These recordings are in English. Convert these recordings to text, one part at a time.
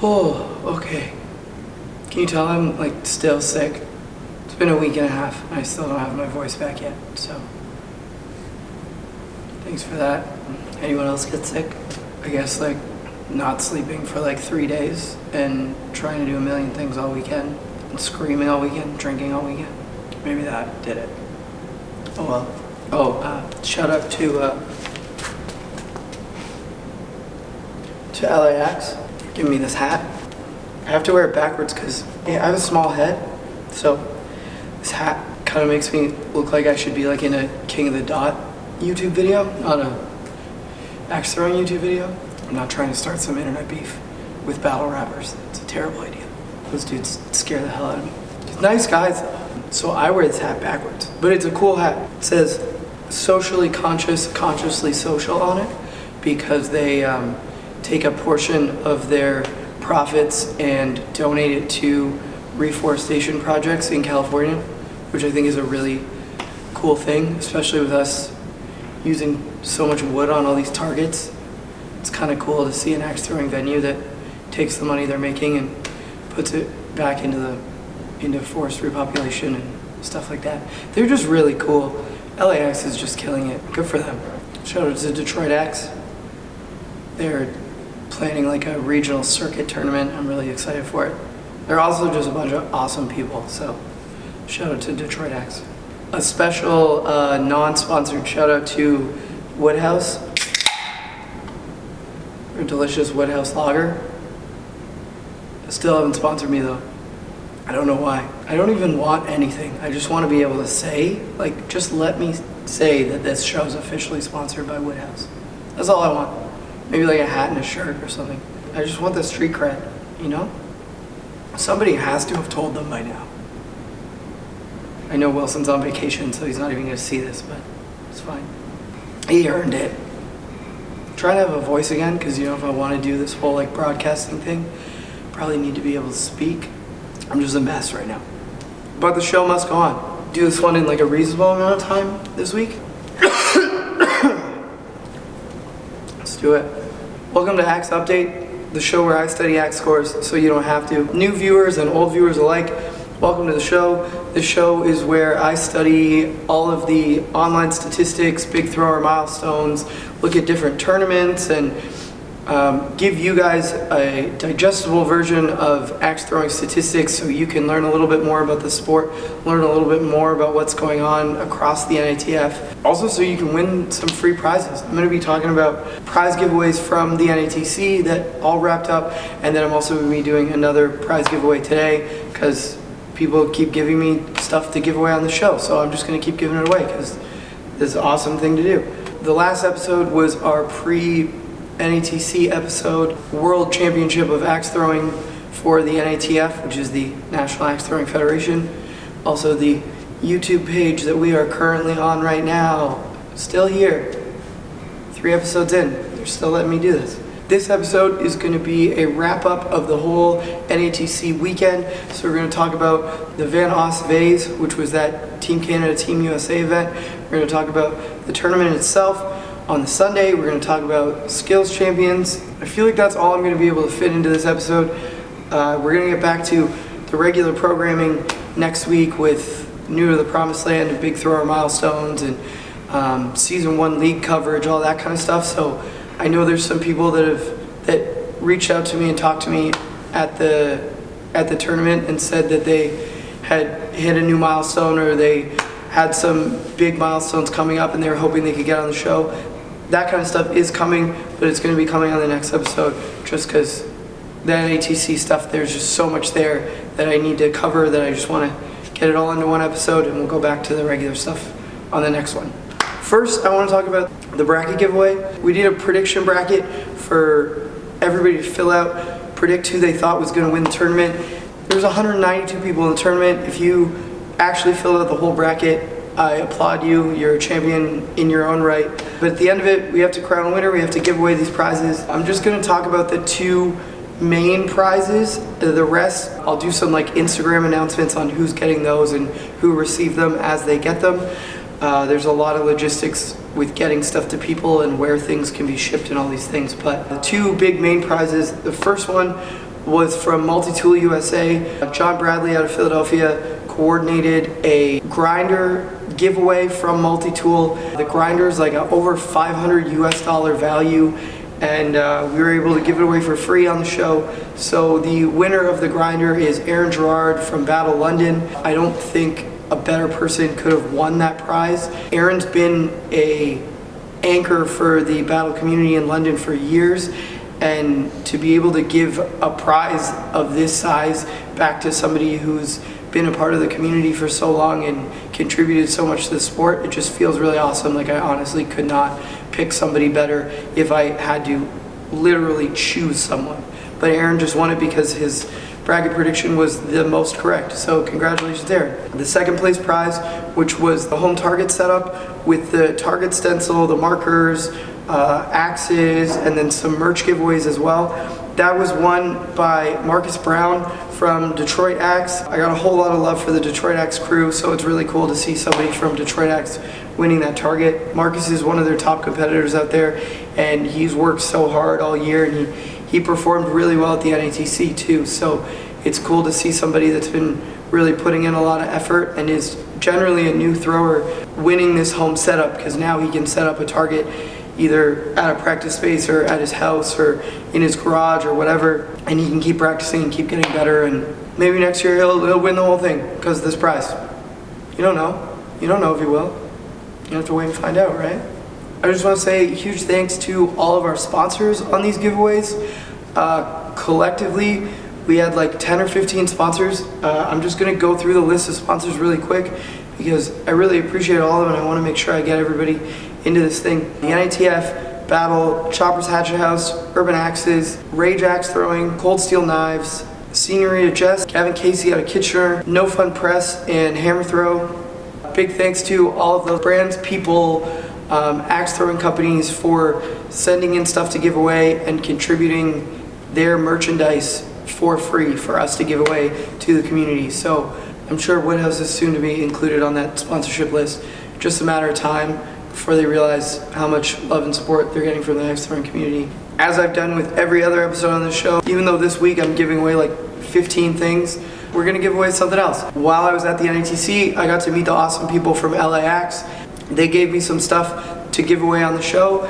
Oh, okay. Can you tell I'm like still sick? It's been a week and a half and I still don't have my voice back yet, so thanks for that. Anyone else get sick? I guess like not sleeping for like 3 days and trying to do a million things all weekend and screaming all weekend, drinking all weekend. Maybe that did it. Oh well. Oh, shout out to LAX. Give me this hat. I have to wear it backwards because I have a small head, so this hat kind of makes me look like I should be like in a King of the Dot YouTube video, not a axe throwing YouTube video. I'm not trying to start some internet beef with battle rappers. It's a terrible idea. Those dudes scare the hell out of me. Nice guys though. So I wear this hat backwards, but it's a cool hat. It says socially conscious, consciously social on it because they take a portion of their profits and donate it to reforestation projects in California, which I think is a really cool thing, especially with us using so much wood on all these targets. It's kind of cool to see an axe throwing venue that takes the money they're making and puts it back into forest repopulation and stuff like that. They're just really cool. LAX is just killing it. Good for them. Shout out to Detroit Axe. They're planning like a regional circuit tournament. I'm really excited for it. They're also just a bunch of awesome people, so shout out to Detroit Axe. A special non-sponsored shout out to Woodhouse. Their delicious Woodhouse lager. Still haven't sponsored me though. I don't know why. I don't even want anything. I just want to be able to say, like, just let me say that this show's officially sponsored by Woodhouse. That's all I want. Maybe like a hat and a shirt or something. I just want the street cred, you know? Somebody has to have told them by now. I know Wilson's on vacation, so he's not even gonna see this, but it's fine. He earned it. I'm trying to have a voice again, because you know, if I want to do this whole like broadcasting thing, probably need to be able to speak. I'm just a mess right now. But the show must go on. Do this one in like a reasonable amount of time this week. Let's do it. Welcome to Axe Update, the show where I study axe scores so you don't have to. New viewers and old viewers alike, welcome to the show. This show is where I study all of the online statistics, big thrower milestones, look at different tournaments, and give you guys a digestible version of axe throwing statistics so you can learn a little bit more about the sport, learn a little bit more about what's going on across the NATF. Also so you can win some free prizes. I'm going to be talking about prize giveaways from the NATC that all wrapped up, and then I'm also going to be doing another prize giveaway today because people keep giving me stuff to give away on the show, so I'm just going to keep giving it away because this is an awesome thing to do. The last episode was our pre-NATC episode, World Championship of Axe Throwing for the NATF, which is the National Axe Throwing Federation. Also the YouTube page that we are currently on right now. Still here. 3 episodes in. They're still letting me do this. This episode is going to be a wrap-up of the whole NATC weekend. So we're going to talk about the Van Os Vase, which was that Team Canada, Team USA event. We're going to talk about the tournament itself. On the Sunday, we're going to talk about skills champions. I feel like that's all I'm going to be able to fit into this episode. We're going to get back to the regular programming next week with New to the Promised Land and big thrower milestones and season 1 league coverage, all that kind of stuff. So I know there's some people that reached out to me and talked to me at the tournament and said that they had hit a new milestone or they had some big milestones coming up and they were hoping they could get on the show. That kind of stuff is coming, but it's going to be coming on the next episode just because the NATC stuff, there's just so much there that I need to cover that I just want to get it all into one episode, and we'll go back to the regular stuff on the next one. First, I want to talk about the Branca Giveaway. We did a prediction bracket for everybody to fill out, predict who they thought was going to win the tournament. There was 192 people in the tournament. If you actually filled out the whole bracket, I applaud you. You're a champion in your own right. But at the end of it, we have to crown a winner. We have to give away these prizes. I'm just going to talk about the 2 main prizes. The rest, I'll do some like Instagram announcements on who's getting those and who received them as they get them. There's a lot of logistics with getting stuff to people and where things can be shipped and all these things. But the 2 big main prizes, the first one was from Multi-Tool USA. John Bradley out of Philadelphia coordinated a grinder giveaway from Multi-Tool. The grinder is like over $500 US value, and we were able to give it away for free on the show. So the winner of the grinder is Aaron Gerard from Battle London. I don't think a better person could have won that prize. Aaron's been a anchor for the battle community in London for years, and to be able to give a prize of this size back to somebody who's been a part of the community for so long and contributed so much to the sport, it just feels really awesome. Like, I honestly could not pick somebody better if I had to literally choose someone. But Aaron just won it because his bracket prediction was the most correct. So congratulations, Aaron. The second place prize, which was the home target setup with the target stencil, the markers, axes, and then some merch giveaways as well. That was won by Marcus Brown from Detroit Axe. I got a whole lot of love for the Detroit Axe crew, so it's really cool to see somebody from Detroit Axe winning that target. Marcus is one of their top competitors out there, and he's worked so hard all year, and he performed really well at the NATC too. So it's cool to see somebody that's been really putting in a lot of effort and is generally a new thrower winning this home setup, because now he can set up a target either at a practice space or at his house or in his garage or whatever, and he can keep practicing and keep getting better, and maybe next year he'll win the whole thing because of this prize. You don't know. You don't know if he will. You have to wait and find out, right? I just want to say huge thanks to all of our sponsors on these giveaways. Collectively, we had like 10 or 15 sponsors. I'm just going to go through the list of sponsors really quick because I really appreciate all of them, and I want to make sure I get everybody into this thing. The NATF, Battle, Chopper's Hatchet House, Urban Axes, Rage Axe Throwing, Cold Steel Knives, Scenery of Jess, Gavin Casey out of Kitchener, No Fun Press, and Hammer Throw. Big thanks to all of those brands, people, axe throwing companies for sending in stuff to give away and contributing their merchandise for free for us to give away to the community. So I'm sure Woodhouse is soon to be included on that sponsorship list. Just a matter of time before they realize how much love and support they're getting from the axe throwing community. As I've done with every other episode on this show, even though this week I'm giving away like 15 things, we're gonna give away something else. While I was at the NATC, I got to meet the awesome people from LAX. They gave me some stuff to give away on the show,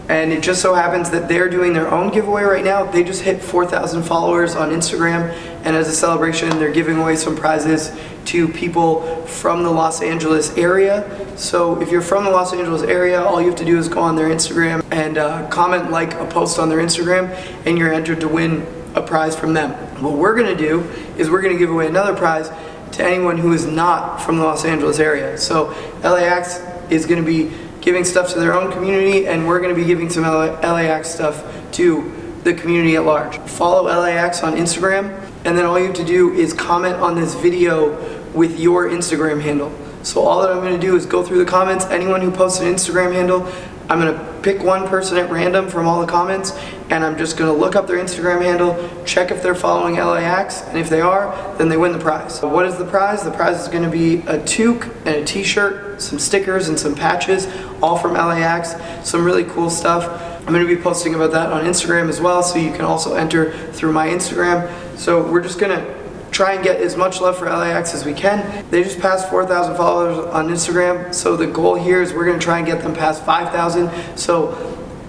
and it just so happens that they're doing their own giveaway right now. They just hit 4,000 followers on Instagram, and as a celebration, they're giving away some prizes to people from the Los Angeles area. So if you're from the Los Angeles area, all you have to do is go on their Instagram and comment like a post on their Instagram, and you're entered to win a prize from them. What we're gonna do is we're gonna give away another prize to anyone who is not from the Los Angeles area. So LAX is gonna be giving stuff to their own community, and we're gonna be giving some LAX stuff to the community at large. Follow LAX on Instagram, and then all you have to do is comment on this video with your Instagram handle. So all that I'm gonna do is go through the comments. Anyone who posts an Instagram handle, I'm gonna pick one person at random from all the comments, and I'm just gonna look up their Instagram handle, check if they're following LAX, and if they are, then they win the prize. So what is the prize? The prize is gonna be a toque and a t-shirt, some stickers and some patches, all from LAX, some really cool stuff. I'm gonna be posting about that on Instagram as well, so you can also enter through my Instagram. So we're just gonna try and get as much love for LAX as we can. They just passed 4,000 followers on Instagram, so the goal here is we're gonna try and get them past 5,000. So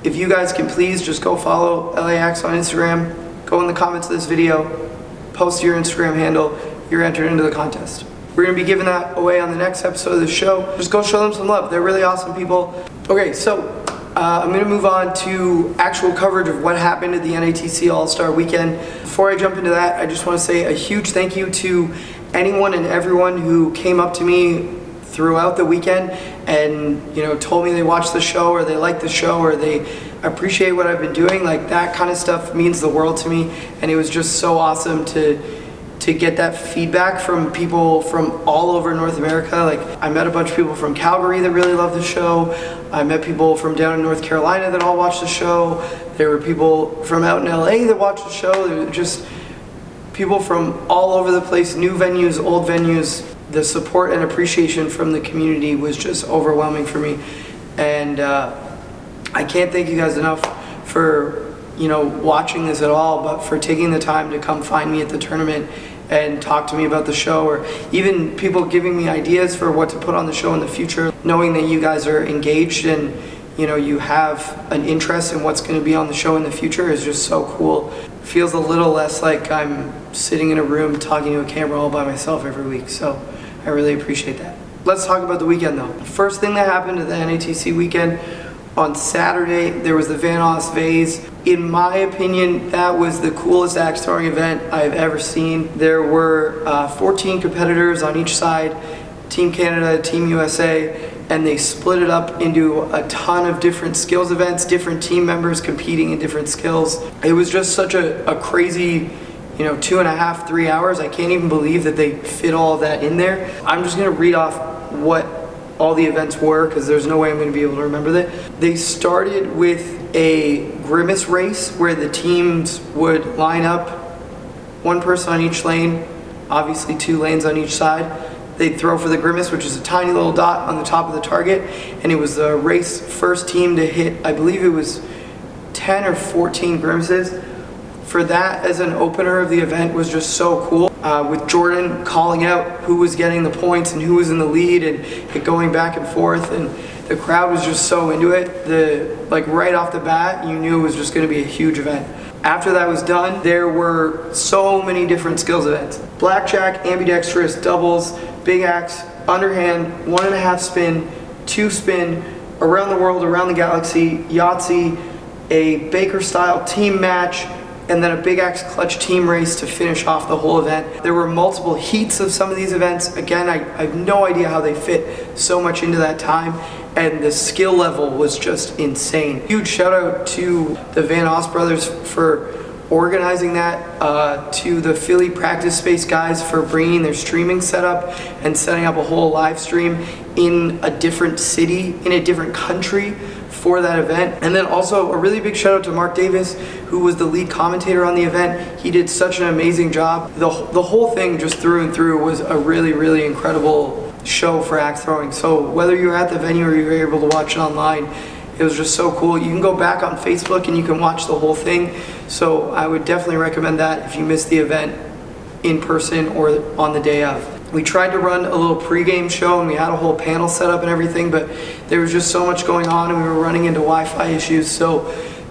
if you guys can please just go follow LAX on Instagram, go in the comments of this video, post your Instagram handle, you're entered into the contest. We're gonna be giving that away on the next episode of the show. Just go show them some love. They're really awesome people. Okay, so I'm going to move on to actual coverage of what happened at the NATC All-Star Weekend. Before I jump into that, I just want to say a huge thank you to anyone and everyone who came up to me throughout the weekend and told me they watched the show, or they liked the show, or they appreciate what I've been doing. Like, that kind of stuff means the world to me, and it was just so awesome to get that feedback from people from all over North America. Like, I met a bunch of people from Calgary that really loved the show. I met people from down in North Carolina that all watched the show. There were people from out in LA that watched the show. There were just people from all over the place, new venues, old venues. The support and appreciation from the community was just overwhelming for me. And I can't thank you guys enough for watching this at all, but for taking the time to come find me at the tournament and talk to me about the show, or even people giving me ideas for what to put on the show in the future. Knowing that you guys are engaged and you have an interest in what's going to be on the show in the future is just so cool. Feels a little less like I'm sitting in a room talking to a camera all by myself every week, so I really appreciate that. Let's talk about the weekend though. First thing that happened at the NATC weekend, on Saturday, there was the Van Os Vase. In my opinion, that was the coolest axe throwing event I've ever seen. There were 14 competitors on each side, Team Canada, Team USA, and they split it up into a ton of different skills events, different team members competing in different skills. It was just such a crazy 2.5, 3 hours. I can't even believe that they fit all of that in there. I'm just gonna read off what all the events were, because there's no way I'm going to be able to remember that. They started with a grimace race where the teams would line up, one person on each lane, obviously 2 lanes on each side. They'd throw for the grimace, which is a tiny little dot on the top of the target, and it was the race first team to hit, I believe it was 10 or 14 grimaces. For that as an opener of the event was just so cool, with Jordan calling out who was getting the points and who was in the lead, and it going back and forth, and the crowd was just so into it. Right off the bat, you knew it was just going to be a huge event. After that was done, there were so many different skills events. Blackjack, ambidextrous, doubles, big axe, underhand, 1.5 spin, 2 spin, around the world, around the galaxy, Yahtzee, a Baker style team match, and then a big axe clutch team race to finish off the whole event. There were multiple heats of some of these events. Again, I have no idea how they fit so much into that time, and the skill level was just insane. Huge shout out to the Van Os brothers for organizing that, to the Philly Practice Space guys for bringing their streaming setup and setting up a whole live stream in a different city, in a different country for that event. And then also a really big shout out to Mark Davis, who was the lead commentator on the event. He did such an amazing job. The whole thing just through and through was a really, really incredible show for axe throwing. So whether you were at the venue or you were able to watch it online, it was just so cool. You can go back on Facebook and you can watch the whole thing. So I would definitely recommend that if you missed the event in person or on the day of. We tried to run a little pregame show and we had a whole panel set up and everything, but there was just so much going on and we were running into Wi-Fi issues, so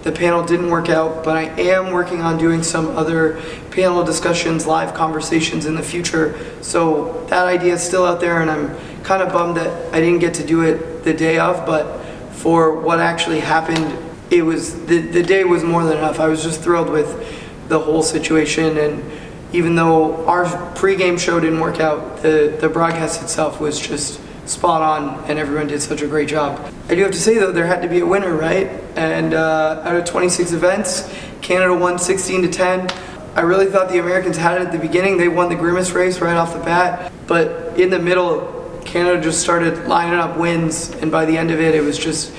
the panel didn't work out. But I am working on doing some other panel discussions, live conversations in the future. So that idea is still out there, and I'm kind of bummed that I didn't get to do it the day of, but for what actually happened, it was the day was more than enough. I was just thrilled with the whole situation, and even though our pregame show didn't work out, the broadcast itself was just spot on, and everyone did such a great job. I do have to say though, there had to be a winner, right? And out of 26 events, Canada won 16-10. I really thought the Americans had it at the beginning. They won the grimace race right off the bat, but in the middle, Canada just started lining up wins, and by the end of it, it was just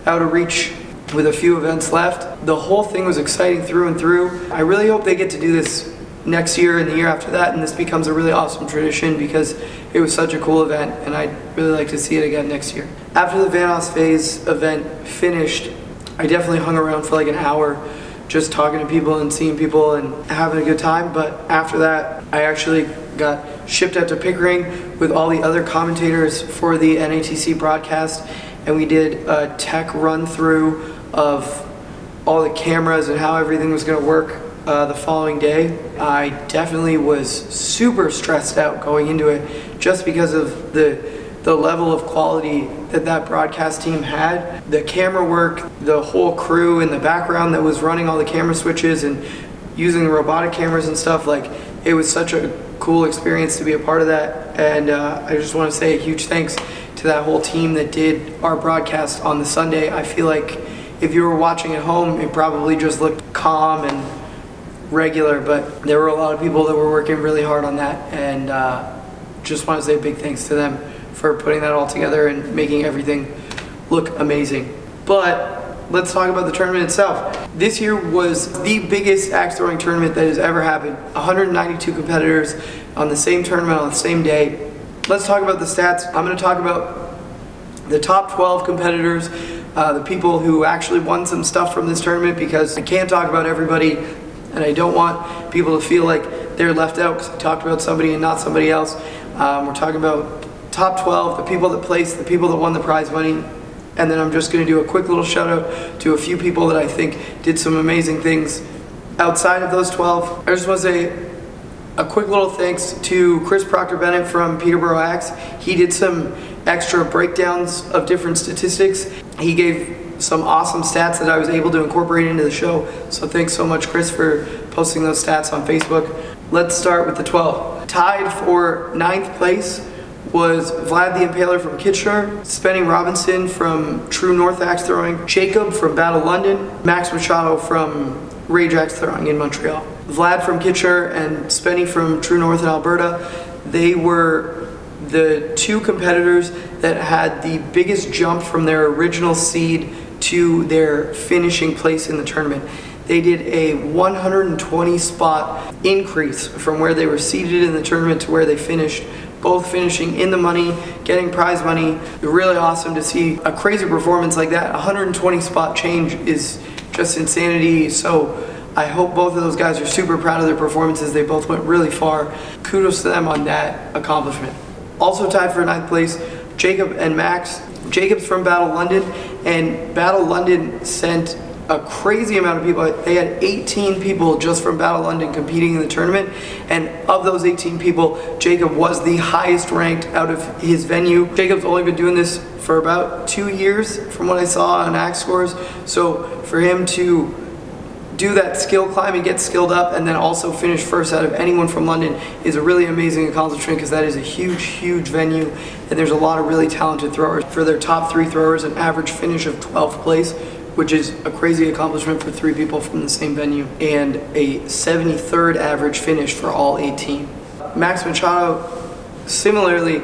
out of reach with a few events left. The whole thing was exciting through and through. I really hope they get to do this next year and the year after that, and this becomes a really awesome tradition because it was such a cool event, and I'd really like to see it again next year. After the Van Os Phase event finished, I definitely hung around for like an hour just talking to people and seeing people and having a good time. But after that, I actually got shipped out to Pickering with all the other commentators for the NATC broadcast, and we did a tech run through of all the cameras and how everything was going to work the following day. I definitely was super stressed out going into it just because of the level of quality that broadcast team had. The camera work, the whole crew in the background that was running all the camera switches and using the robotic cameras and stuff, like, it was such a cool experience to be a part of that. And I just want to say a huge thanks to that whole team that did our broadcast on the Sunday. I feel like if you were watching at home, it probably just looked calm and regular, but there were a lot of people that were working really hard on that, and just want to say a big thanks to them for putting that all together and making everything look amazing. But let's talk about the tournament itself. This year was the biggest axe throwing tournament that has ever happened. 192 competitors on the same tournament on the same day. Let's talk about the stats. I'm going to talk about the top 12 competitors the people who actually won some stuff from this tournament, because I can't talk about everybody and I don't want people to feel like they're left out because I talked about somebody and not somebody else. We're talking about top 12, the people that placed, the people that won the prize money, and then I'm just going to do a quick little shout out to a few people that I think did some amazing things outside of those 12. I just want to say a quick little thanks to Chris Proctor-Bennett from Peterborough Axe. He did some extra breakdowns of different statistics. He gave some awesome stats that I was able to incorporate into the show. So thanks so much, Chris, for posting those stats on Facebook. Let's start with the 12. Tied for 9th place was Vlad the Impaler from Kitchener, Spenny Robinson from True North Axe Throwing, Jacob from Battle London, Max Machado from Rage Axe Throwing in Montreal. Vlad from Kitchener and Spenny from True North in Alberta, they were the two competitors that had the biggest jump from their original seed to their finishing place in the tournament. They did a 120 spot increase from where they were seated in the tournament to where they finished, both finishing in the money, getting prize money. Really awesome to see a crazy performance like that. 120 spot change is just insanity. So I hope both of those guys are super proud of their performances. They both went really far. Kudos to them on that accomplishment. Also tied for 9th place, Jacob and Max. Jacob's from Battle London, and Battle London sent a crazy amount of people. They had 18 people just from Battle London competing in the tournament, and of those 18 people, Jacob was the highest ranked out of his venue. Jacob's only been doing this for about 2 years from what I saw on Axe Scores, so for him to do that skill climb and get skilled up and then also finish first out of anyone from London is a really amazing accomplishment, because that is a huge venue and there's a lot of really talented throwers. For their top 3 throwers, an average finish of 12th place, which is a crazy accomplishment for 3 people from the same venue, and a 73rd average finish for all 18. Max Machado, similarly,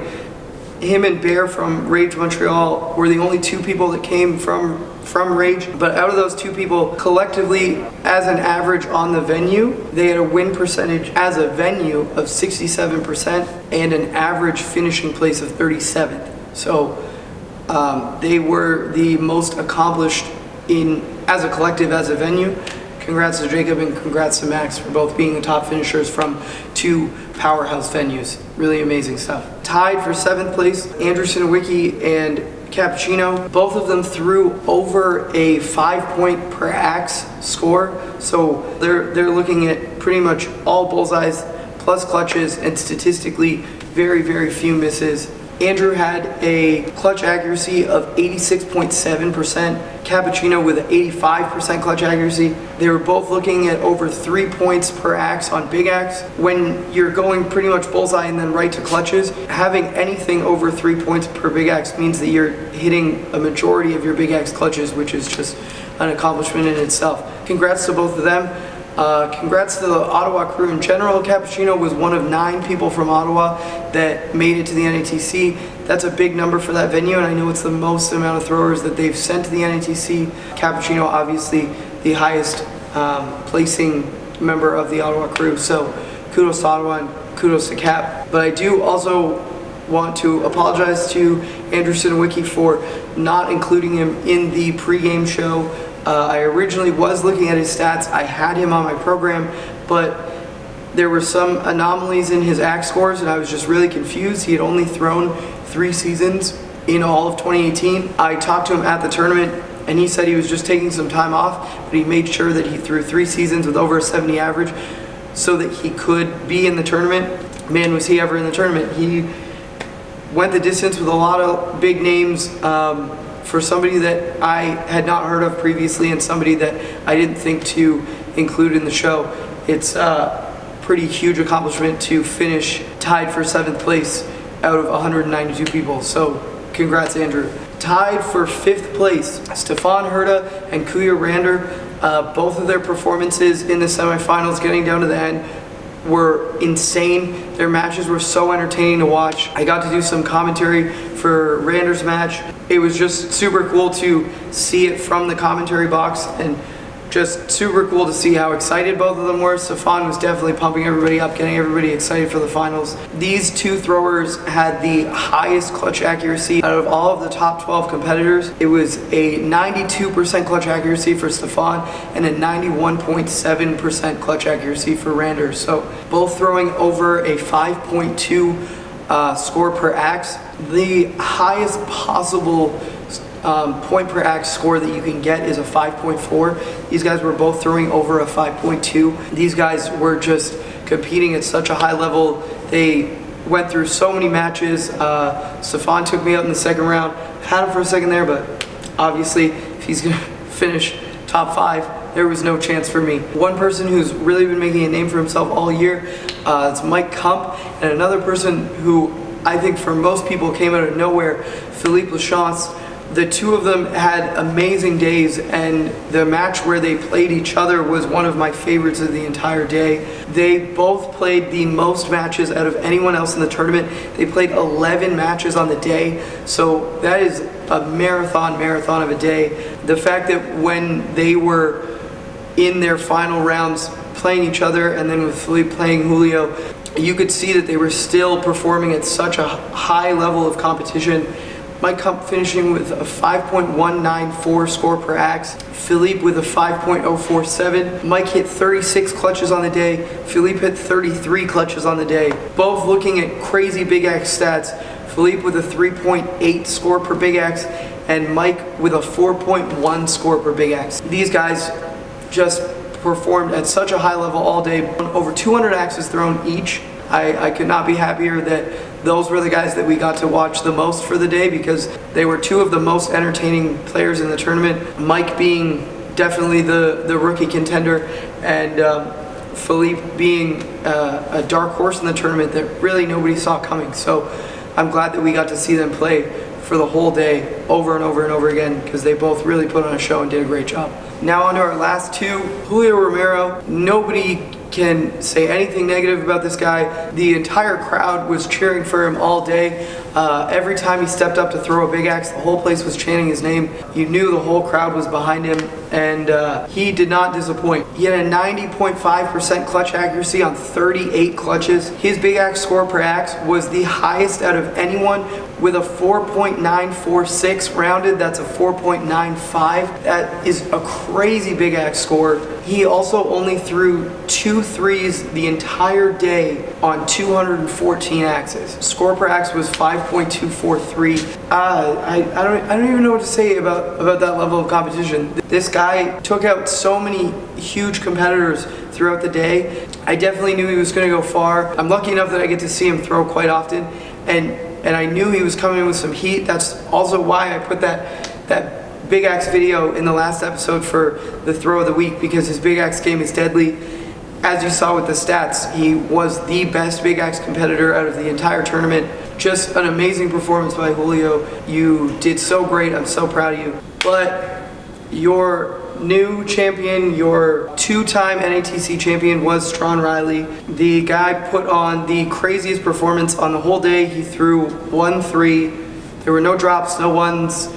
him and Bear from Rage Montreal were the only 2 people that came from Rage, but out of those 2 people, collectively, as an average on the venue, they had a win percentage as a venue of 67% and an average finishing place of 37th. So they were the most accomplished as a collective, as a venue. Congrats to Jacob and congrats to Max for both being the top finishers from 2 powerhouse venues. Really amazing stuff. Tied for 7th place, Andrew Sinowicki and Cappuccino. Both of them threw over a 5-point per axe score. So they're looking at pretty much all bullseyes plus clutches and statistically very few misses. Andrew had a clutch accuracy of 86.7%, Cappuccino with an 85% clutch accuracy. They were both looking at over 3 points per axe on big axe. When you're going pretty much bullseye and then right to clutches, having anything over 3 points per big axe means that you're hitting a majority of your big axe clutches, which is just an accomplishment in itself. Congrats to both of them. Congrats to the Ottawa crew in general. Cappuccino was one of 9 people from Ottawa that made it to the NATC. That's a big number for that venue, and I know it's the most amount of throwers that they've sent to the NATC. Cappuccino, obviously, the highest placing member of the Ottawa crew. So kudos to Ottawa and kudos to Cap. But I do also want to apologize to Andrew Sinowicki for not including him in the pregame show. I originally was looking at his stats. I had him on my program, but there were some anomalies in his axe scores and I was just really confused. He had only thrown 3 seasons in all of 2018. I talked to him at the tournament and he said he was just taking some time off, but he made sure that he threw 3 seasons with over a 70 average so that he could be in the tournament. Man, was he ever in the tournament. He went the distance with a lot of big names. For somebody that I had not heard of previously and somebody that I didn't think to include in the show, it's a pretty huge accomplishment to finish tied for 7th place out of 192 people. So congrats, Andrew. Tied for 5th place, Stephane, Herta, and Kuya, Randor. Both of their performances in the semifinals, getting down to the end, were insane. Their matches were so entertaining to watch. I got to do some commentary for Randor's match. It was just super cool to see it from the commentary box and just super cool to see how excited both of them were. Stephane was definitely pumping everybody up, getting everybody excited for the finals. These two throwers had the highest clutch accuracy out of all of the top 12 competitors. It was a 92% clutch accuracy for Stephane and a 91.7% clutch accuracy for Randor. So both throwing over a 5.2 score per axe, the highest possible point per axe score that you can get is a 5.4. These guys were both throwing over a 5.2. These guys were just competing at such a high level. They went through so many matches. Stephane took me out in the second round. Had him for a second there, but obviously if he's gonna finish top 5, there was no chance for me. One person who's really been making a name for himself all year, it's Mike Kump, and another person who I think for most people came out of nowhere, Philippe Lachance. The two of them had amazing days, and the match where they played each other was one of my favorites of the entire day. They both played the most matches out of anyone else in the tournament. They played 11 matches on the day, so that is a marathon of a day. The fact that when they were in their final rounds playing each other, and then with Philippe playing Julio, you could see that they were still performing at such a high level of competition. Mike Kump finishing with a 5.194 score per axe. Philippe with a 5.047. Mike hit 36 clutches on the day. Philippe hit 33 clutches on the day. Both looking at crazy big axe stats. Philippe with a 3.8 score per big axe, and Mike with a 4.1 score per big axe. These guys just performed at such a high level all day. Over 200 axes thrown each. I could not be happier that those were the guys that we got to watch the most for the day, because they were two of the most entertaining players in the tournament. Mike being definitely the rookie contender, and Philippe being a dark horse in the tournament that really nobody saw coming. So I'm glad that we got to see them play for the whole day over and over and over again, because they both really put on a show and did a great job. Now on to our last two. Julio Romero. Nobody can say anything negative about this guy. The entire crowd was cheering for him all day. Every time he stepped up to throw a big axe, the whole place was chanting his name. You knew the whole crowd was behind him, and he did not disappoint. He had a 90.5% clutch accuracy on 38 clutches. His big axe score per axe was the highest out of anyone, with a 4.946 rounded. That's a 4.95. That is a crazy big axe score. He also only threw 2 threes the entire day on 214 axes. Score per axe was 5.243. I don't even know what to say about that level of competition. This guy took out so many huge competitors throughout the day. I definitely knew he was going to go far. I'm lucky enough that I get to see him throw quite often, and I knew he was coming in with some heat. That's also why I put that big axe video in the last episode for the throw of the week, because his big axe game is deadly. As you saw with the stats, he was the best big axe competitor out of the entire tournament. Just an amazing performance by Julio. You did so great. I'm so proud of you. But your new champion, your 2-time NATC champion, was Shawn Riley. The guy put on the craziest performance on the whole day. He threw 1 3. There were no drops, no ones,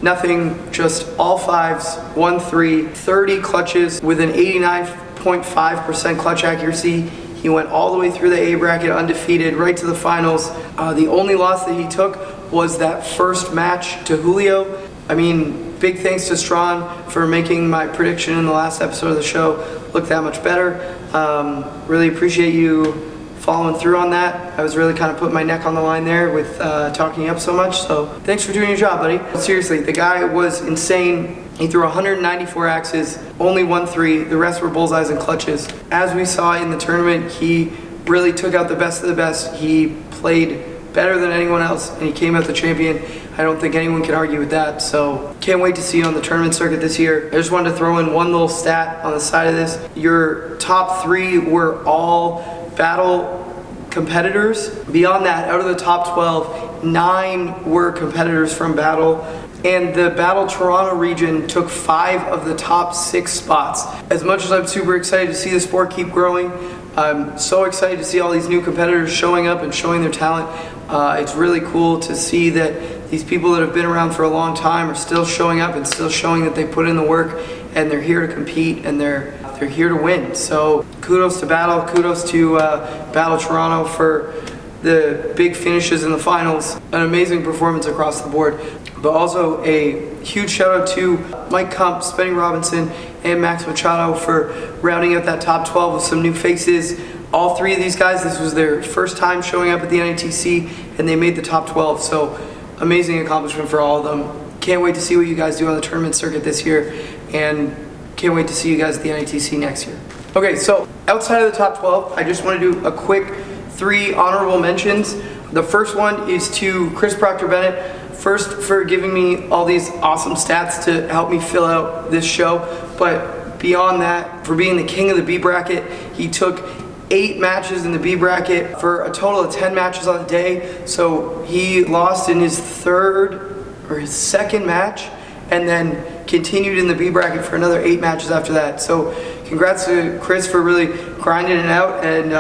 nothing, just all 5s, 1 3, 30 clutches with an 89.5% clutch accuracy. He went all the way through the A bracket undefeated, right to the finals. The only loss that he took was that first match to Julio. I mean, big thanks to Shawn for making my prediction in the last episode of the show look that much better. Really appreciate you following through on that. I was really kind of putting my neck on the line there with talking up so much, so thanks for doing your job, buddy. Seriously, the guy was insane. He threw 194 axes, only 1 3. The rest were bullseyes and clutches. As we saw in the tournament, he really took out the best of the best. He played better than anyone else, and he came out the champion. I don't think anyone can argue with that, so can't wait to see you on the tournament circuit this year. I just wanted to throw in one little stat on the side of this. Your top 3 were all battle competitors. Beyond that, out of the top 12, 9 were competitors from battle, and the Battle Toronto region took 5 of the top 6 spots. As much as I'm super excited to see the sport keep growing, I'm so excited to see all these new competitors showing up and showing their talent. It's really cool to see that these people that have been around for a long time are still showing up and still showing that they put in the work and they're here to compete, and they're here to win. So kudos to Battle, kudos to Battle Toronto for the big finishes in the finals. An amazing performance across the board. But also a huge shout out to Mike Kump, Spenny Robinson, and Max Machado for rounding out that top 12 with some new faces. All three of these guys, this was their first time showing up at the NATC, and they made the top 12. So amazing accomplishment for all of them. Can't wait to see what you guys do on the tournament circuit this year, and can't wait to see you guys at the NATC next year. Okay, so outside of the top 12, I just want to do a quick 3 honorable mentions. The first one is to Chris Proctor-Bennett, first for giving me all these awesome stats to help me fill out this show, but beyond that, for being the king of the B bracket. He took 8 matches in the B bracket for a total of 10 matches on the day. So he lost in his second match, and then continued in the B bracket for another 8 matches after that. So congrats to Chris for really grinding it out and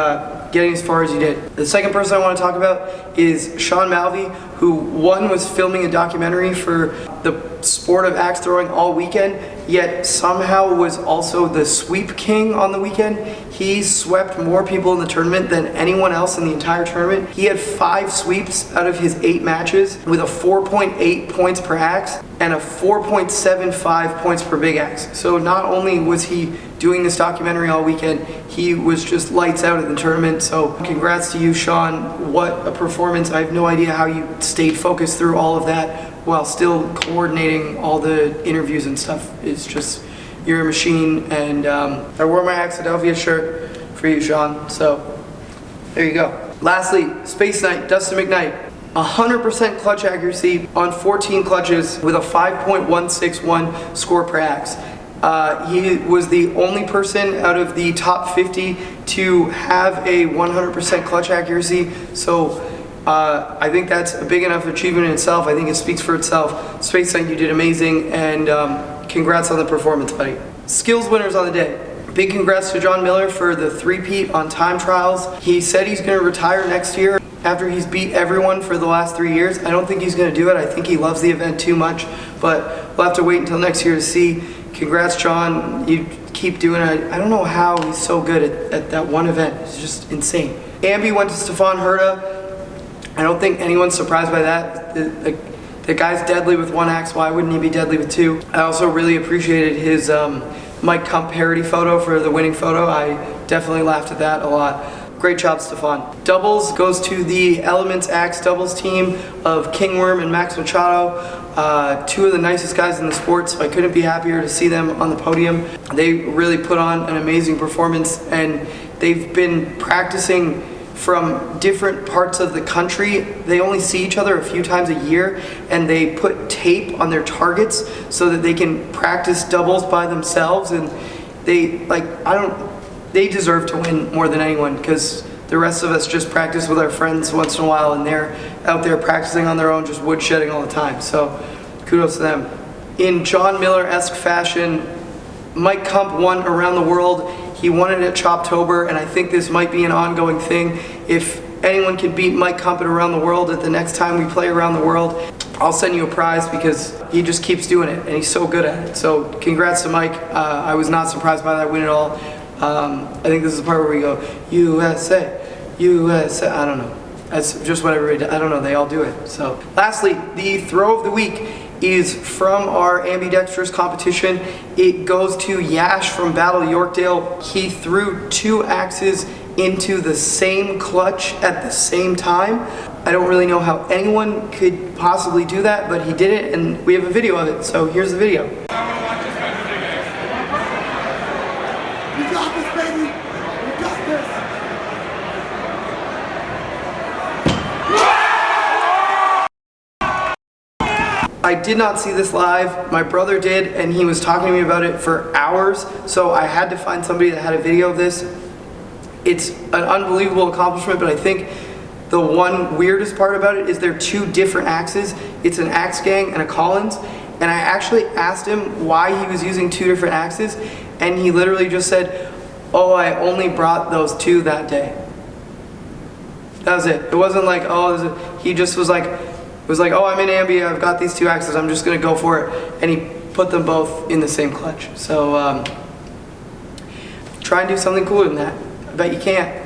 getting as far as he did. The second person I want to talk about is Shawn Malby, who was filming a documentary for the sport of axe throwing all weekend, yet somehow was also the sweep king on the weekend. He swept more people in the tournament than anyone else in the entire tournament. He had 5 sweeps out of his 8 matches with a 4.8 points per axe and a 4.75 points per big axe. So not only was he doing this documentary all weekend, he was just lights out at the tournament. So congrats to you, Shawn. What a performance. I have no idea how you stayed focused through all of that while still coordinating all the interviews and stuff. It's just, you're a machine. And I wore my Axadelphia shirt for you, Shawn. So there you go. Lastly, Space Knight, Dustin McKnight. 100% clutch accuracy on 14 clutches with a 5.161 score per axe. He was the only person out of the top 50 to have a 100% clutch accuracy. So I think that's a big enough achievement in itself. I think it speaks for itself. Space Knight, you did amazing, and congrats on the performance, buddy. Skills winners on the day. Big congrats to John Miller for the 3-peat on time trials. He said he's going to retire next year after he's beat everyone for the last 3 years. I don't think he's going to do it. I think he loves the event too much, but we'll have to wait until next year to see. Congrats, John. You keep doing it. I don't know how he's so good at that one event. It's just insane. Ambi went to Stephane Herta. I don't think anyone's surprised by that. The guy's deadly with 1 axe. Why wouldn't he be deadly with 2? I also really appreciated his Mike Kump parody photo for the winning photo. I definitely laughed at that a lot. Great job, Stephane. Doubles goes to the Elements Axe doubles team of Kingworm and Max Machado. 2 of the nicest guys in the sport, so I couldn't be happier to see them on the podium. They really put on an amazing performance, and they've been practicing from different parts of the country. They only see each other a few times a year, and they put tape on their targets so that they can practice doubles by themselves. And they deserve to win more than anyone, because the rest of us just practice with our friends once in a while, and they're out there practicing on their own, just woodshedding all the time. So kudos to them. In John Miller-esque fashion, Mike Kump won around the world. He won it at Choptober, and I think this might be an ongoing thing. If anyone can beat Mike Kump at around the world at the next time we play around the world, I'll send you a prize, because he just keeps doing it, and he's so good at it. So congrats to Mike. I was not surprised by that win at all. I think this is the part where we go, USA, USA. I don't know. That's just what everybody does. I don't know. They all do it. So lastly, the throw of the week is from our ambidextrous competition. It goes to Yash from Battle Yorkdale. He threw 2 axes into the same clutch at the same time. I don't really know how anyone could possibly do that, but he did it, and we have a video of it. So here's the video. You got this, baby. You got this. I did not see this live. My brother did, and he was talking to me about it for hours, so I had to find somebody that had a video of this. It's an unbelievable accomplishment, but I think the one weirdest part about it is they're 2 different axes. It's an axe gang and a Collins, and I actually asked him why he was using 2 different axes, and he literally just said, "Oh, I only brought those 2 that day." That was it. It wasn't like, he just was like, "Oh, I'm in Ambi, I've got these 2 axes, I'm just gonna go for it." And he put them both in the same clutch. So try and do something cooler than that. I bet you can't.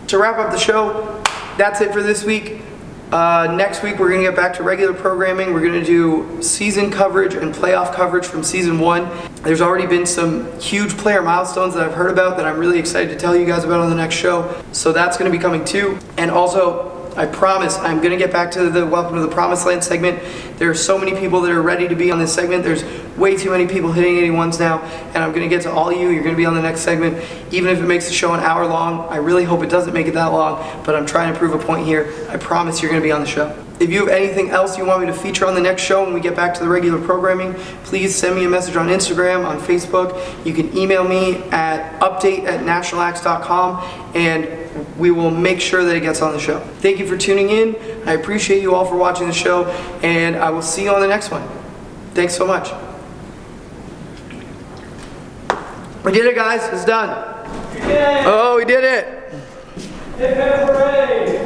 To wrap up the show, that's it for this week. Next week we're going to get back to regular programming. We're going to do season coverage and playoff coverage from season 1. There's already been some huge player milestones that I've heard about that I'm really excited to tell you guys about on the next show. So that's going to be coming too. And also, I promise I'm going to get back to the Welcome to the Promised Land segment. There are so many people that are ready to be on this segment. There's way too many people hitting 81s now, and I'm going to get to all of you. You're going to be on the next segment, even if it makes the show an hour long. I really hope it doesn't make it that long, but I'm trying to prove a point here. I promise you're going to be on the show. If you have anything else you want me to feature on the next show when we get back to the regular programming, please send me a message on Instagram, on Facebook. You can email me at update@nationalax.com, and we will make sure that it gets on the show. Thank you for tuning in. I appreciate you all for watching the show, and I will see you on the next one. Thanks so much. We did it, guys. It's done. Oh, we did it. Hip hip hooray!